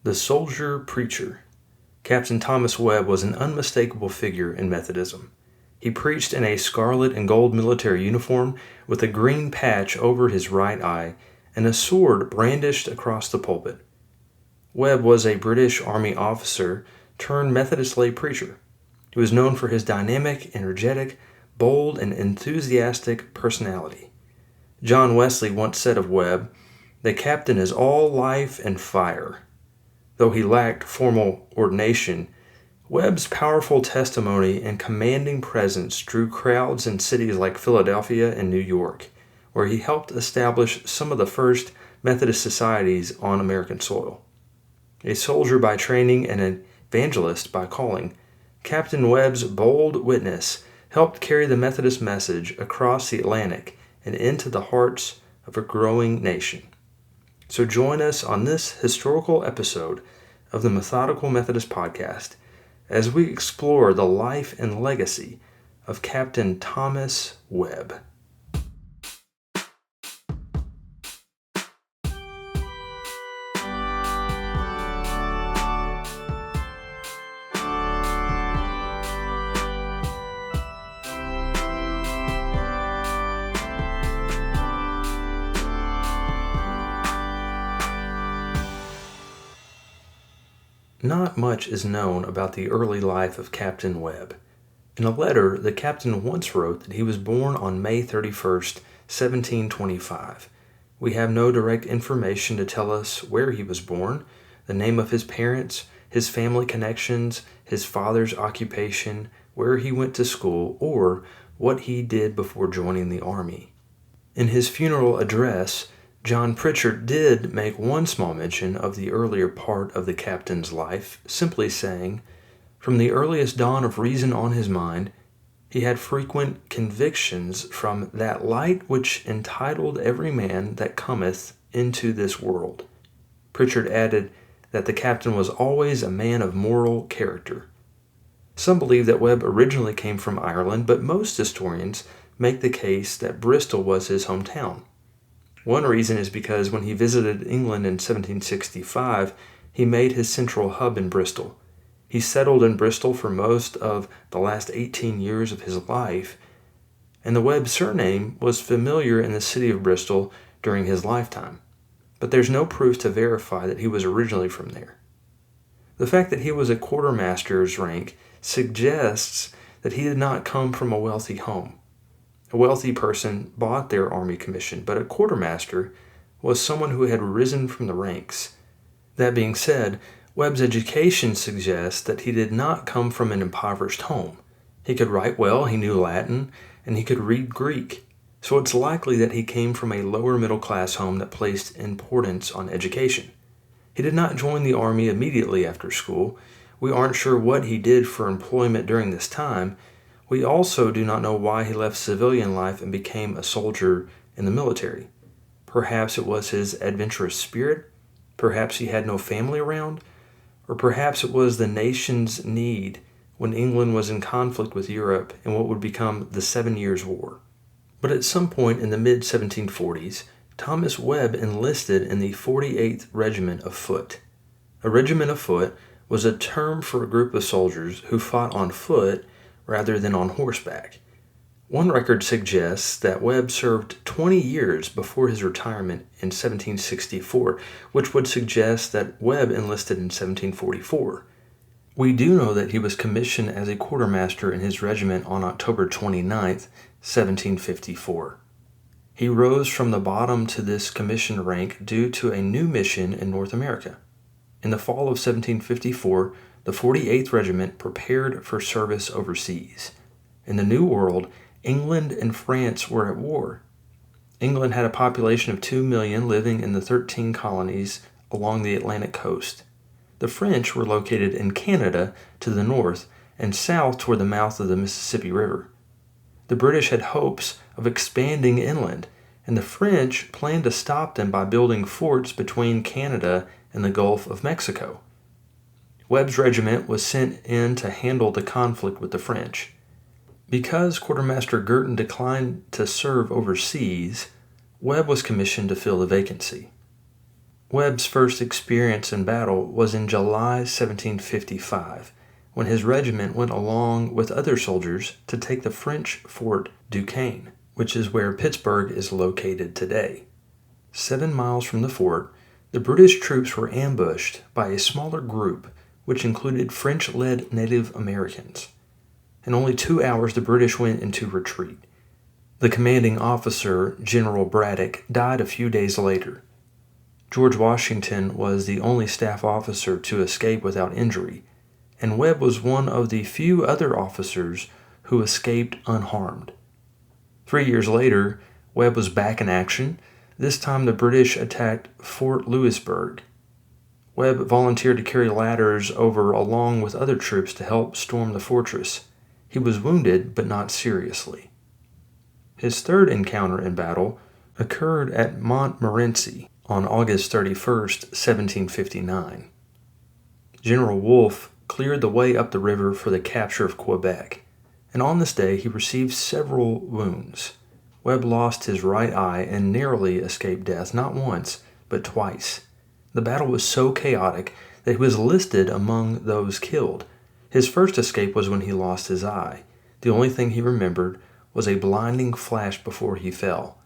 The Soldier Preacher. Captain Thomas Webb was an unmistakable figure in Methodism. He preached in a scarlet and gold military uniform with a green patch over his right eye and a sword brandished across the pulpit. Webb was a British Army officer turned Methodist lay preacher. He was known for his dynamic, energetic, bold, and enthusiastic personality. John Wesley once said of Webb, "The captain is all life and fire." Though he lacked formal ordination, Webb's powerful testimony and commanding presence drew crowds in cities like Philadelphia and New York, where he helped establish some of the first Methodist societies on American soil. A soldier by training and an evangelist by calling, Captain Webb's bold witness helped carry the Methodist message across the Atlantic and into the hearts of a growing nation. So join us on this historical episode of the Methodical Methodist podcast as we explore the life and legacy of Captain Thomas Webb. Not much is known about the early life of Captain Webb. In a letter, the captain once wrote that he was born on May 31st, 1725. We have no direct information to tell us where he was born, the name of his parents, his family connections, his father's occupation, where he went to school, or what he did before joining the army. In his funeral address, John Pritchard did make one small mention of the earlier part of the captain's life, simply saying, "From the earliest dawn of reason on his mind, he had frequent convictions from that light which entitled every man that cometh into this world." Pritchard added that the captain was always a man of moral character. Some believe that Webb originally came from Ireland, but most historians make the case that Bristol was his hometown. One reason is because when he visited England in 1765, he made his central hub in Bristol. He settled in Bristol for most of the last 18 years of his life, and the Webb surname was familiar in the city of Bristol during his lifetime. But there's no proof to verify that he was originally from there. The fact that he was a quartermaster's rank suggests that he did not come from a wealthy home. A wealthy person bought their army commission, but a quartermaster was someone who had risen from the ranks. That being said, Webb's education suggests that he did not come from an impoverished home. He could write well, he knew Latin, and he could read Greek. So it's likely that he came from a lower middle class home that placed importance on education. He did not join the army immediately after school. We aren't sure what he did for employment during this time. We also do not know why he left civilian life and became a soldier in the military. Perhaps it was his adventurous spirit, perhaps he had no family around, or perhaps it was the nation's need when England was in conflict with Europe in what would become the 7 Years' War. But at some point in the mid-1740s, Thomas Webb enlisted in the 48th Regiment of Foot. A regiment of foot was a term for a group of soldiers who fought on foot rather than on horseback. One record suggests that Webb served 20 years before his retirement in 1764, which would suggest that Webb enlisted in 1744. We do know that he was commissioned as a quartermaster in his regiment on October 29, 1754. He rose from the bottom to this commissioned rank due to a new mission in North America. In the fall of 1754, the 48th Regiment prepared for service overseas. In the New World, England and France were at war. England had a population of 2 million living in the 13 colonies along the Atlantic coast. The French were located in Canada to the north and south toward the mouth of the Mississippi River. The British had hopes of expanding inland, and the French planned to stop them by building forts between Canada and the Gulf of Mexico. Webb's regiment was sent in to handle the conflict with the French. Because Quartermaster Girton declined to serve overseas, Webb was commissioned to fill the vacancy. Webb's first experience in battle was in July 1755, when his regiment went along with other soldiers to take the French Fort Duquesne, which is where Pittsburgh is located today. 7 miles from the fort, the British troops were ambushed by a smaller group which included French-led Native Americans. In only 2 hours, the British went into retreat. The commanding officer, General Braddock, died a few days later. George Washington was the only staff officer to escape without injury, and Webb was one of the few other officers who escaped unharmed. 3 years later, Webb was back in action. This time the British attacked Fort Louisburg. Webb volunteered to carry ladders over along with other troops to help storm the fortress. He was wounded, but not seriously. His third encounter in battle occurred at Montmorency on August 31st, 1759. General Wolfe cleared the way up the river for the capture of Quebec, and on this day he received several wounds. Webb lost his right eye and narrowly escaped death, not once, but twice. The battle was so chaotic that he was listed among those killed. His first escape was when he lost his eye. The only thing he remembered was a blinding flash before he fell.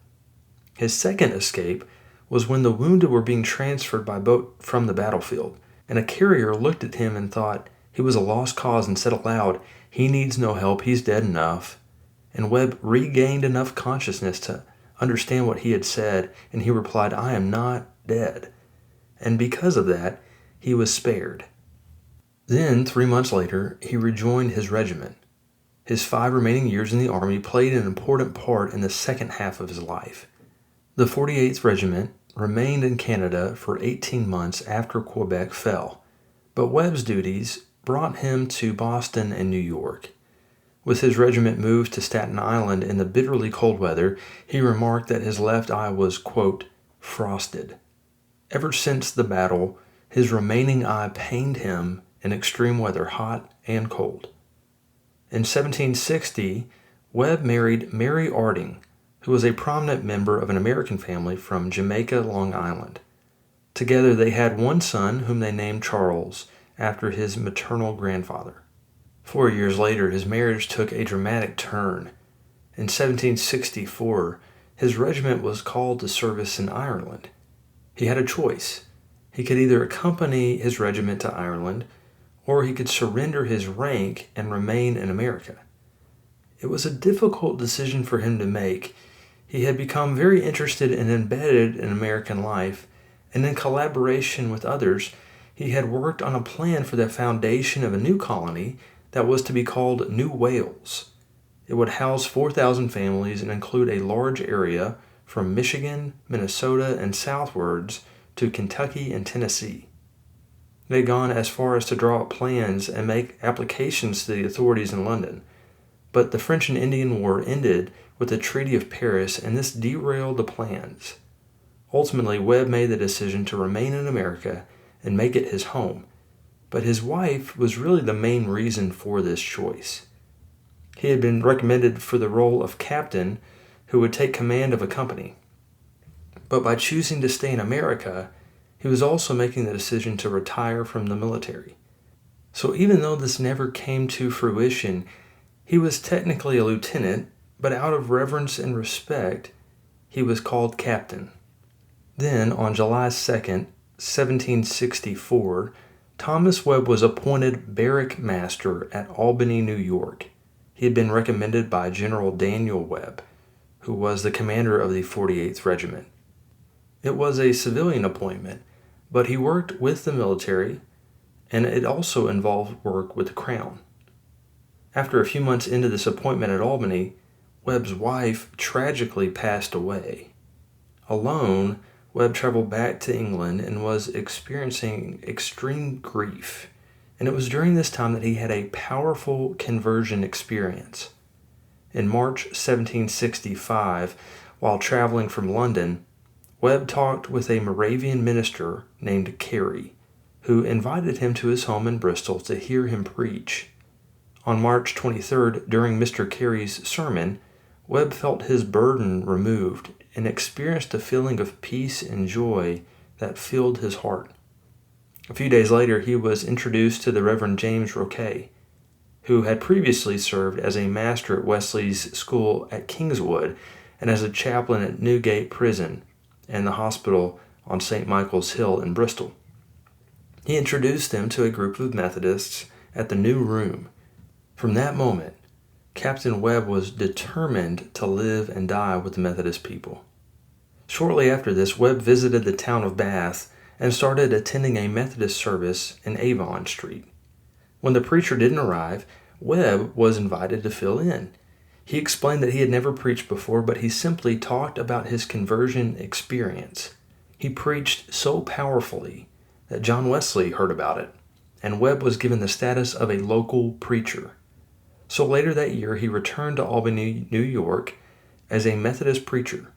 His second escape was when the wounded were being transferred by boat from the battlefield, and a carrier looked at him and thought he was a lost cause and said aloud, "He needs no help, he's dead enough." And Webb regained enough consciousness to understand what he had said, and he replied, "I am not dead." And because of that, he was spared. Then, 3 months later, he rejoined his regiment. His 5 remaining years in the Army played an important part in the second half of his life. The 48th Regiment remained in Canada for 18 months after Quebec fell, but Webb's duties brought him to Boston and New York. With his regiment moved to Staten Island in the bitterly cold weather, he remarked that his left eye was, quote, frosted. Ever since the battle, his remaining eye pained him in extreme weather, hot and cold. In 1760, Webb married Mary Arding, who was a prominent member of an American family from Jamaica, Long Island. Together they had one son whom they named Charles, after his maternal grandfather. 4 years later, his marriage took a dramatic turn. In 1764, his regiment was called to service in Ireland. He had a choice. He could either accompany his regiment to Ireland, or he could surrender his rank and remain in America. It was a difficult decision for him to make. He had become very interested and embedded in American life, and in collaboration with others, he had worked on a plan for the foundation of a new colony that was to be called New Wales. It would house 4,000 families and include a large area from Michigan, Minnesota, and southwards to Kentucky and Tennessee. They had gone as far as to draw up plans and make applications to the authorities in London. But the French and Indian War ended with the Treaty of Paris, and this derailed the plans. Ultimately, Webb made the decision to remain in America and make it his home. But his wife was really the main reason for this choice. He had been recommended for the role of captain who would take command of a company. But by choosing to stay in America, he was also making the decision to retire from the military. So even though this never came to fruition, he was technically a lieutenant, but out of reverence and respect, he was called captain. Then, on July 2nd, 1764, Thomas Webb was appointed barrack master at Albany, New York. He had been recommended by General Daniel Webb, who was the commander of the 48th Regiment. It was a civilian appointment, but he worked with the military, and it also involved work with the Crown. After a few months into this appointment at Albany, Webb's wife tragically passed away. Alone, Webb traveled back to England and was experiencing extreme grief, and it was during this time that he had a powerful conversion experience. In March 1765, while traveling from London, Webb talked with a Moravian minister named Carey, who invited him to his home in Bristol to hear him preach. On March 23rd, during Mr. Carey's sermon, Webb felt his burden removed and experienced a feeling of peace and joy that filled his heart. A few days later, he was introduced to the Reverend James Roquet, who had previously served as a master at Wesley's school at Kingswood and as a chaplain at Newgate Prison and the hospital on St. Michael's Hill in Bristol. He introduced them to a group of Methodists at the New Room. From that moment, Captain Webb was determined to live and die with the Methodist people. Shortly after this, Webb visited the town of Bath and started attending a Methodist service in Avon Street. When the preacher didn't arrive, Webb was invited to fill in. He explained that he had never preached before, but he simply talked about his conversion experience. He preached so powerfully that John Wesley heard about it, and Webb was given the status of a local preacher. So later that year, he returned to Albany, New York, as a Methodist preacher.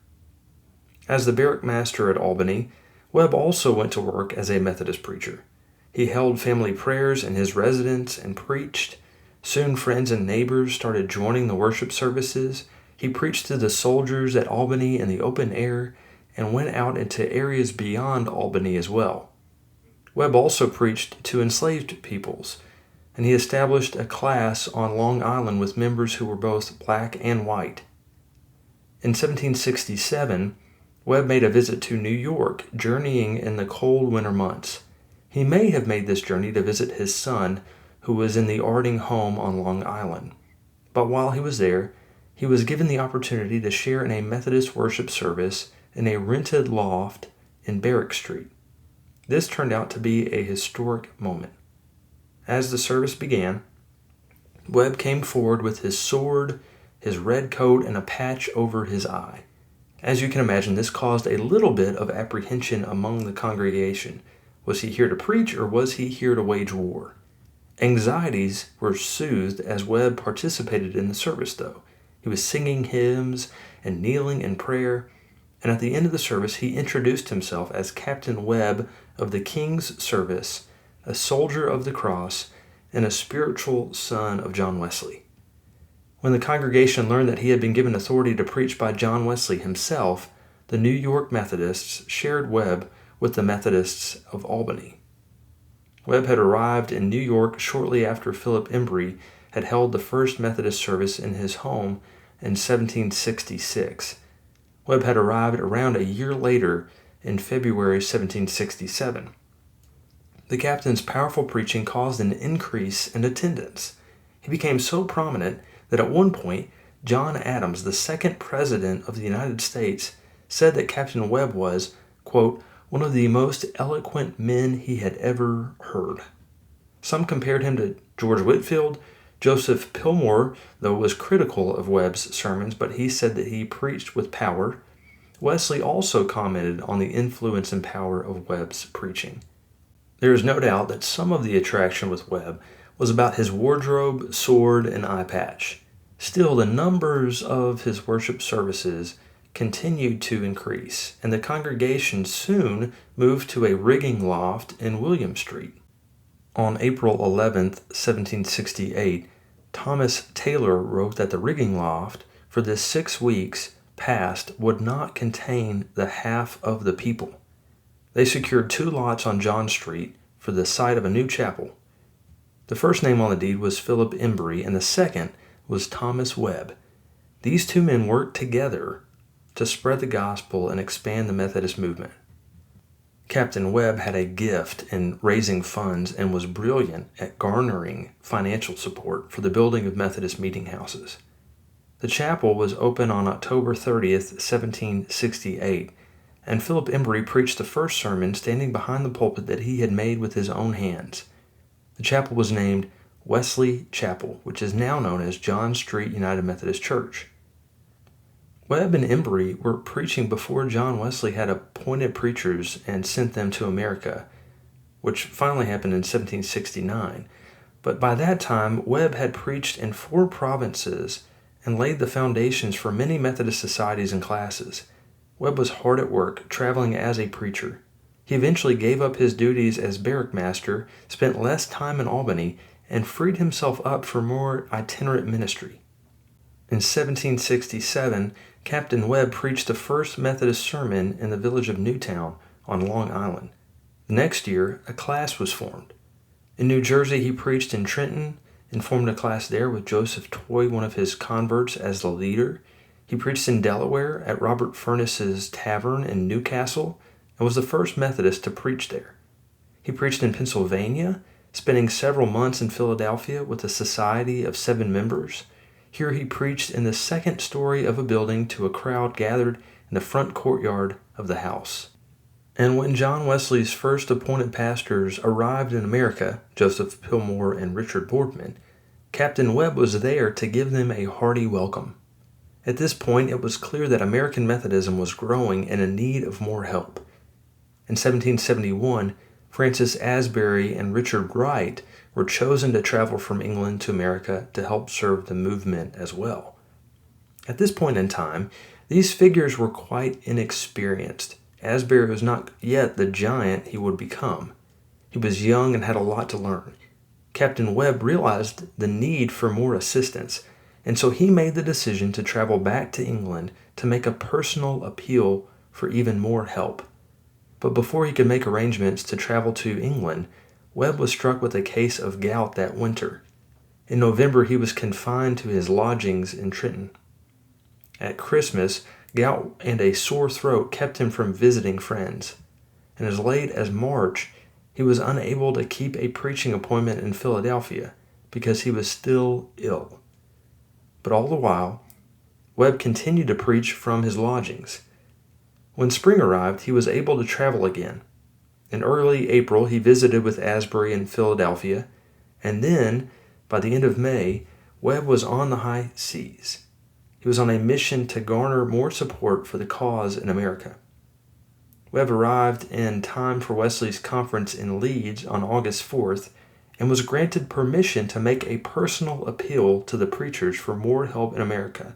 As the barrack master at Albany, Webb also went to work as a Methodist preacher. He held family prayers in his residence and preached. Soon friends and neighbors started joining the worship services. He preached to the soldiers at Albany in the open air and went out into areas beyond Albany as well. Webb also preached to enslaved peoples, and he established a class on Long Island with members who were both black and white. In 1767, Webb made a visit to New York, journeying in the cold winter months. He may have made this journey to visit his son, who was in the Arding home on Long Island. But while he was there, he was given the opportunity to share in a Methodist worship service in a rented loft in Barrack Street. This turned out to be a historic moment. As the service began, Webb came forward with his sword, his red coat, and a patch over his eye. As you can imagine, this caused a little bit of apprehension among the congregation. Was he here to preach, or was he here to wage war? Anxieties were soothed as Webb participated in the service, though. He was singing hymns and kneeling in prayer, and at the end of the service, he introduced himself as Captain Webb of the King's Service, a soldier of the cross, and a spiritual son of John Wesley. When the congregation learned that he had been given authority to preach by John Wesley himself, the New York Methodists shared Webb with the Methodists of Albany. Webb had arrived in New York shortly after Philip Embry had held the first Methodist service in his home in 1766. Webb had arrived around a year later in February 1767. The captain's powerful preaching caused an increase in attendance. He became so prominent that at one point, John Adams, the second president of the United States, said that Captain Webb was, quote, one of the most eloquent men he had ever heard. Some compared him to George Whitefield. Joseph Pilmore, though, was critical of Webb's sermons, but he said that he preached with power. Wesley also commented on the influence and power of Webb's preaching. There is no doubt that some of the attraction with Webb was about his wardrobe, sword, and eye patch. Still, the numbers of his worship services continued to increase, and the congregation soon moved to a rigging loft in William Street. On April 11, 1768, Thomas Taylor wrote that the rigging loft for this 6 weeks past would not contain the half of the people. They secured 2 lots on John Street for the site of a new chapel. The first name on the deed was Philip Embry, and the second was Thomas Webb. These 2 men worked together to spread the gospel and expand the Methodist movement. Captain Webb had a gift in raising funds and was brilliant at garnering financial support for the building of Methodist meeting houses. The chapel was open on October 30th, 1768, and Philip Embry preached the first sermon standing behind the pulpit that he had made with his own hands. The chapel was named Wesley Chapel, which is now known as John Street United Methodist Church. Webb and Embry were preaching before John Wesley had appointed preachers and sent them to America, which finally happened in 1769. But by that time, Webb had preached in 4 provinces and laid the foundations for many Methodist societies and classes. Webb was hard at work, traveling as a preacher. He eventually gave up his duties as barrack master, spent less time in Albany, and freed himself up for more itinerant ministry. In 1767, Captain Webb preached the first Methodist sermon in the village of Newtown, on Long Island. The next year, a class was formed. In New Jersey, he preached in Trenton and formed a class there with Joseph Toy, one of his converts, as the leader. He preached in Delaware at Robert Furness's Tavern in Newcastle and was the first Methodist to preach there. He preached in Pennsylvania, spending several months in Philadelphia with a society of 7 members. Here he preached in the second story of a building to a crowd gathered in the front courtyard of the house. And when John Wesley's first appointed pastors arrived in America, Joseph Pilmore and Richard Boardman, Captain Webb was there to give them a hearty welcome. At this point, it was clear that American Methodism was growing and in need of more help. In 1771, Francis Asbury and Richard Wright were chosen to travel from England to America to help serve the movement as well. At this point in time, these figures were quite inexperienced. Asbury was not yet the giant he would become. He was young and had a lot to learn. Captain Webb realized the need for more assistance, and so he made the decision to travel back to England to make a personal appeal for even more help. But before he could make arrangements to travel to England, Webb was struck with a case of gout that winter. In November, he was confined to his lodgings in Trenton. At Christmas, gout and a sore throat kept him from visiting friends, and as late as March, he was unable to keep a preaching appointment in Philadelphia because he was still ill. But all the while, Webb continued to preach from his lodgings. When spring arrived, he was able to travel again. In early April, he visited with Asbury in Philadelphia, and then, by the end of May, Webb was on the high seas. He was on a mission to garner more support for the cause in America. Webb arrived in time for Wesley's conference in Leeds on August 4th and was granted permission to make a personal appeal to the preachers for more help in America.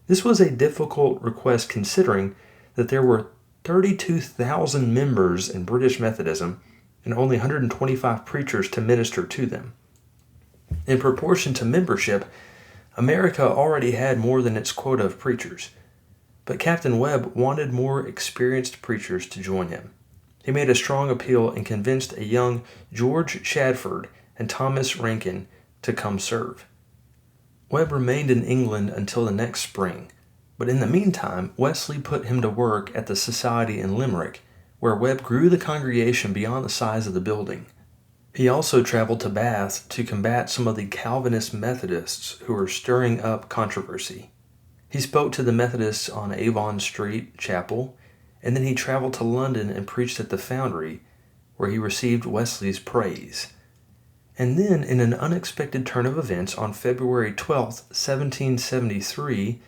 This was a difficult request considering that there were 32,000 members in British Methodism and only 125 preachers to minister to them. In proportion to membership, America already had more than its quota of preachers, but Captain Webb wanted more experienced preachers to join him. He made a strong appeal and convinced a young George Shadford and Thomas Rankin to come serve. Webb remained in England until the next spring, but in the meantime, Wesley put him to work at the society in Limerick, where Webb grew the congregation beyond the size of the building. He also traveled to Bath to combat some of the Calvinist Methodists who were stirring up controversy. He spoke to the Methodists on Avon Street Chapel, and then he traveled to London and preached at the Foundry, where he received Wesley's praise. And then, in an unexpected turn of events, on February 12, 1773,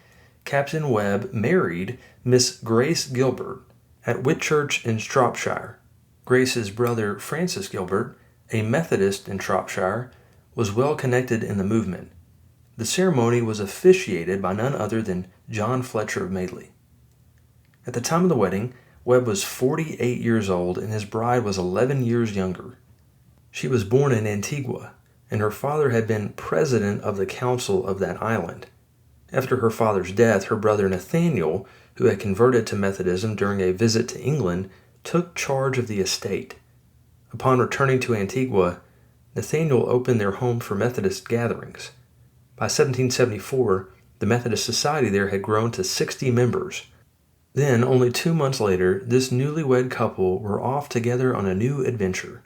Captain Webb married Miss Grace Gilbert at Whitchurch in Shropshire. Grace's brother, Francis Gilbert, a Methodist in Shropshire, was well connected in the movement. The ceremony was officiated by none other than John Fletcher of Madeley. At the time of the wedding, Webb was 48 years old and his bride was 11 years younger. She was born in Antigua, and her father had been president of the council of that island. After her father's death, her brother Nathaniel, who had converted to Methodism during a visit to England, took charge of the estate. Upon returning to Antigua, Nathaniel opened their home for Methodist gatherings. By 1774, the Methodist Society there had grown to 60 members. Then, only 2 months later, this newlywed couple were off together on a new adventure.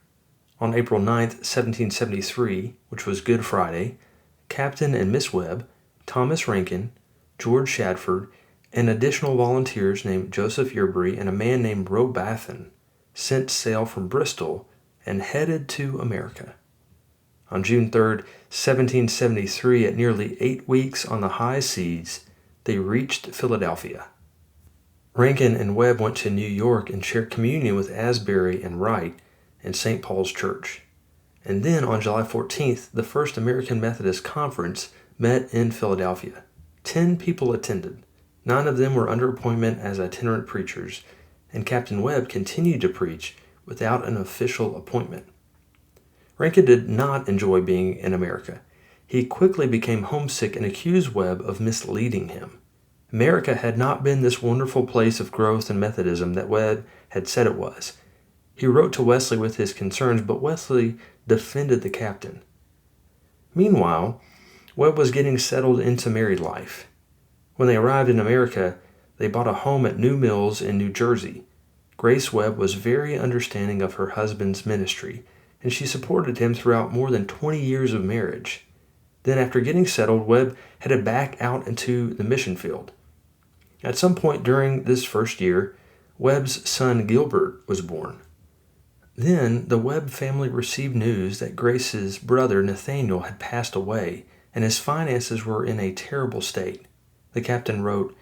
On April 9, 1773, which was Good Friday, Captain and Miss Webb, Thomas Rankin, George Shadford, and additional volunteers named Joseph Yerbury and a man named Robathan set sail from Bristol and headed to America. On June 3, 1773, at nearly 8 weeks on the high seas, they reached Philadelphia. Rankin and Webb went to New York and shared communion with Asbury and Wright in St. Paul's Church. And then on July 14th, the First American Methodist Conference met in Philadelphia. 10 people attended. 9 of them were under appointment as itinerant preachers, and Captain Webb continued to preach without an official appointment. Rankin did not enjoy being in America. He quickly became homesick and accused Webb of misleading him. America had not been this wonderful place of growth in Methodism that Webb had said it was. He wrote to Wesley with his concerns, but Wesley defended the captain. Meanwhile, Webb was getting settled into married life. When they arrived in America, they bought a home at New Mills in New Jersey. Grace Webb was very understanding of her husband's ministry, and she supported him throughout more than 20 years of marriage. Then, after getting settled, Webb headed back out into the mission field. At some point during this first year, Webb's son Gilbert was born. Then the Webb family received news that Grace's brother Nathaniel had passed away, and his finances were in a terrible state. The captain wrote,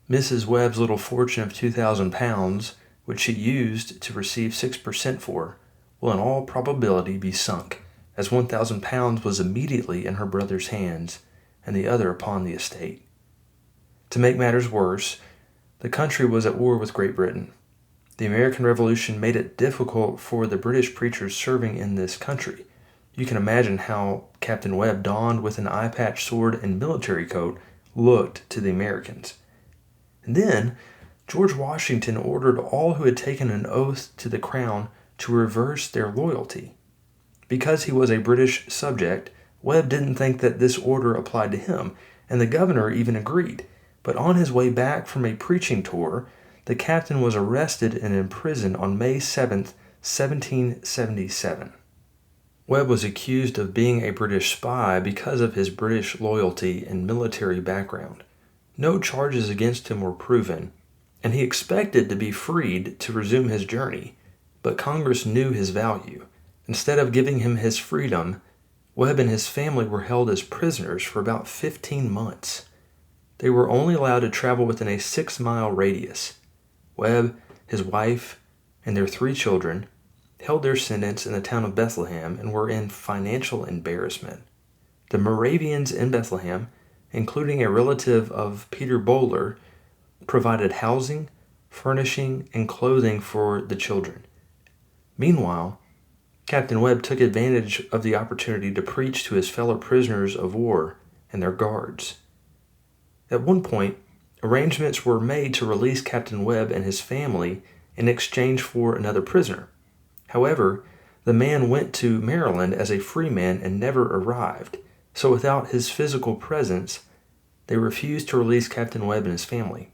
"Mrs. Webb's little fortune of 2,000 pounds, which she used to receive 6% for, will in all probability be sunk, as 1,000 pounds was immediately in her brother's hands, and the other upon the estate." To make matters worse, the country was at war with Great Britain. The American Revolution made it difficult for the British preachers serving in this country. You can imagine how Captain Webb, donned with an eye-patch sword and military coat, looked to the Americans. And then George Washington ordered all who had taken an oath to the crown to reverse their loyalty. Because he was a British subject, Webb didn't think that this order applied to him, and the governor even agreed. But on his way back from a preaching tour, the captain was arrested and imprisoned on May 7th, 1777. Webb was accused of being a British spy because of his British loyalty and military background. No charges against him were proven, and he expected to be freed to resume his journey, but Congress knew his value. Instead of giving him his freedom, Webb and his family were held as prisoners for about 15 months. They were only allowed to travel within a 6-mile radius. Webb, his wife, and their 3 children held their sentence in the town of Bethlehem and were in financial embarrassment. The Moravians in Bethlehem, including a relative of Peter Bowler, provided housing, furnishing, and clothing for the children. Meanwhile, Captain Webb took advantage of the opportunity to preach to his fellow prisoners of war and their guards. At one point, arrangements were made to release Captain Webb and his family in exchange for another prisoner. However, the man went to Maryland as a free man and never arrived, so without his physical presence, they refused to release Captain Webb and his family.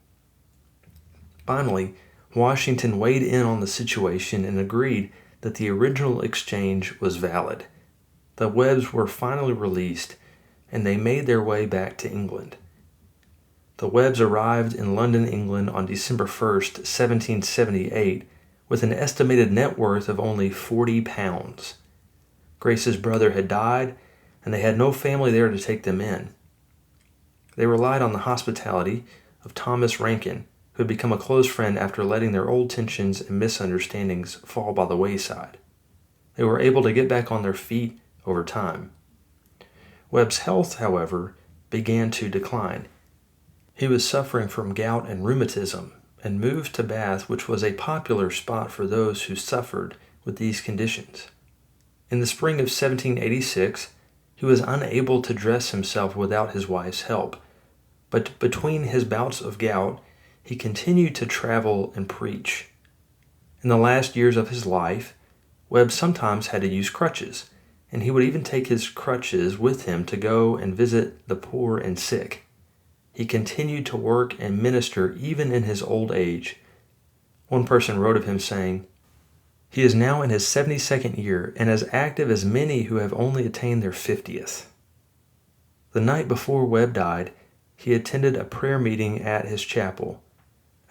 Finally, Washington weighed in on the situation and agreed that the original exchange was valid. The Webbs were finally released, and they made their way back to England. The Webbs arrived in London, England on December 1st, 1778, with an estimated net worth of only 40 pounds. Grace's brother had died, and they had no family there to take them in. They relied on the hospitality of Thomas Rankin, who had become a close friend after letting their old tensions and misunderstandings fall by the wayside. They were able to get back on their feet over time. Webb's health, however, began to decline. He was suffering from gout and rheumatism and moved to Bath, which was a popular spot for those who suffered with these conditions. In the spring of 1786, he was unable to dress himself without his wife's help, but between his bouts of gout, he continued to travel and preach. In the last years of his life, Webb sometimes had to use crutches, and he would even take his crutches with him to go and visit the poor and sick. He continued to work and minister even in his old age. One person wrote of him saying, "He is now in his 72nd year and as active as many who have only attained their 50th. The night before Webb died, he attended a prayer meeting at his chapel,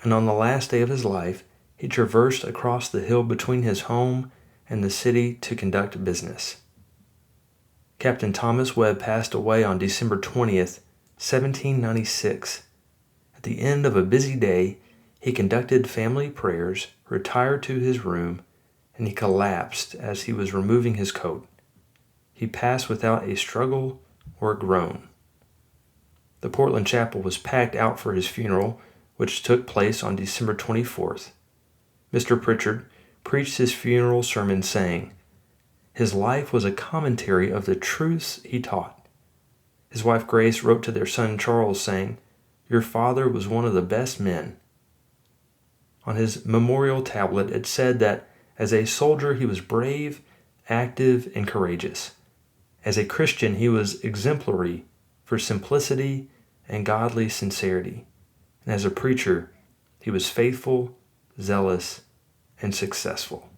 and on the last day of his life, he traversed across the hill between his home and the city to conduct business." Captain Thomas Webb passed away on December 20th, 1796. At the end of a busy day, he conducted family prayers, retired to his room, and he collapsed as he was removing his coat. He passed without a struggle or a groan. The Portland Chapel was packed out for his funeral, which took place on December 24th. Mr. Pritchard preached his funeral sermon saying, "His life was a commentary of the truths he taught." His wife Grace wrote to their son Charles saying, Your father was one of the best men." On his memorial tablet, it said that as a soldier he was brave, active, and courageous. As a Christian, he was exemplary for simplicity and godly sincerity. And as a preacher, he was faithful, zealous, and successful.